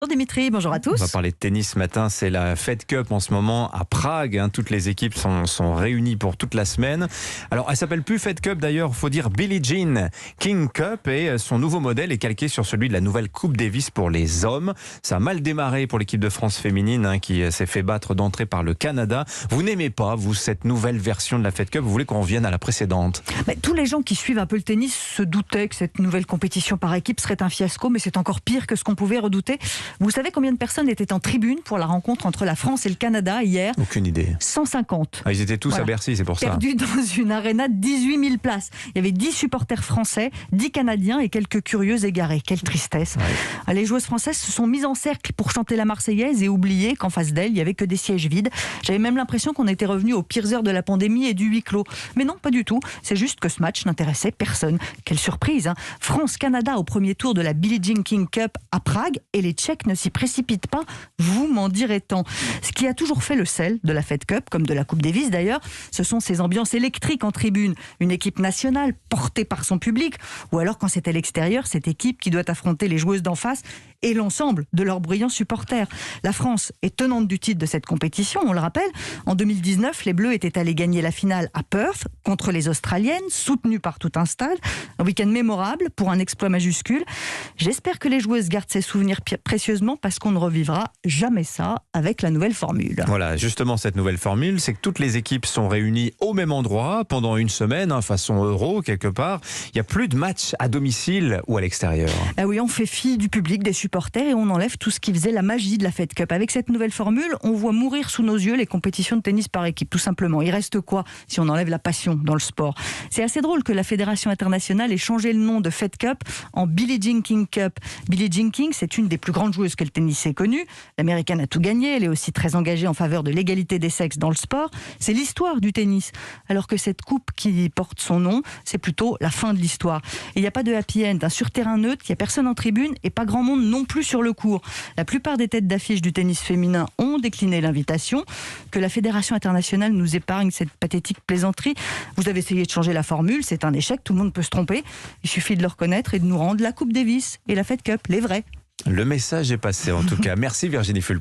Bonjour Dimitri, bonjour à tous. On va parler de tennis ce matin, c'est la Fed Cup en ce moment à Prague. Toutes les équipes sont réunies pour toute la semaine. Alors elle s'appelle plus Fed Cup d'ailleurs, il faut dire Billie Jean King Cup et son nouveau modèle est calqué sur celui de la nouvelle Coupe Davis pour les hommes. Ça a mal démarré pour l'équipe de France féminine qui s'est fait battre d'entrée par le Canada. Vous n'aimez pas, vous, cette nouvelle version de la Fed Cup, vous voulez qu'on revienne à la précédente? Tous les gens qui suivent un peu le tennis se doutaient que cette nouvelle compétition par équipe serait un fiasco, mais c'est encore pire que ce qu'on pouvait redouter. Vous savez combien de personnes étaient en tribune pour la rencontre entre la France et le Canada hier? Aucune idée. 150. Ils étaient tous à Bercy, c'est pour ça. Perdus dans une aréna de 18 000 places. Il y avait 10 supporters français, 10 Canadiens et quelques curieux égarés. Quelle tristesse. Ouais. Les joueuses françaises se sont mises en cercle pour chanter la Marseillaise et oublier qu'en face d'elles, il n'y avait que des sièges vides. J'avais même l'impression qu'on était revenu aux pires heures de la pandémie et du huis clos. Mais non, pas du tout. C'est juste que ce match n'intéressait personne. Quelle surprise, hein. France-Canada au premier tour de la Billie Jean King Cup à Prague et les Tchèques ne s'y précipitent pas, vous m'en direz tant. Ce qui a toujours fait le sel de la Fed Cup, comme de la Coupe Davis d'ailleurs, ce sont ces ambiances électriques en tribune. Une équipe nationale portée par son public, ou alors quand c'est à l'extérieur, cette équipe qui doit affronter les joueuses d'en face et l'ensemble de leurs brillants supporters. La France est tenante du titre de cette compétition, on le rappelle. En 2019, les Bleus étaient allés gagner la finale à Perth contre les Australiennes, soutenues par tout un stade. Un week-end mémorable pour un exploit majuscule. J'espère que les joueuses gardent ces souvenirs précieusement parce qu'on ne revivra jamais ça avec la nouvelle formule. Voilà, justement cette nouvelle formule, c'est que toutes les équipes sont réunies au même endroit pendant une semaine, façon Euro quelque part. Il n'y a plus de matchs à domicile ou à l'extérieur. Oui, on fait fi du public, des supporters et on enlève tout ce qui faisait la magie de la Fed Cup. Avec cette nouvelle formule, on voit mourir sous nos yeux les compétitions de tennis par équipe, tout simplement. Il reste quoi si on enlève la passion dans le sport? C'est assez drôle que la Fédération internationale ait changé le nom de Fed Cup en Billie Jean King Cup. Billie Jean King, c'est une des plus grandes joueuses que le tennis ait connue. L'américaine a tout gagné, elle est aussi très engagée en faveur de l'égalité des sexes dans le sport. C'est l'histoire du tennis. Alors que cette coupe qui porte son nom, c'est plutôt la fin de l'histoire. Et il n'y a pas de happy end. Sur terrain neutre, il n'y a personne en tribune et pas grand monde non plus sur le court. La plupart des têtes d'affiche du tennis féminin ont décliné l'invitation. Que la Fédération internationale nous épargne cette pathétique plaisanterie. Vous avez essayé de changer la formule, c'est un échec, tout le monde peut se tromper. Il suffit de le reconnaître et de nous rendre la Coupe Davis et la Fed Cup, les vrais. Le message est passé en tout cas. Merci Virginie Fulp.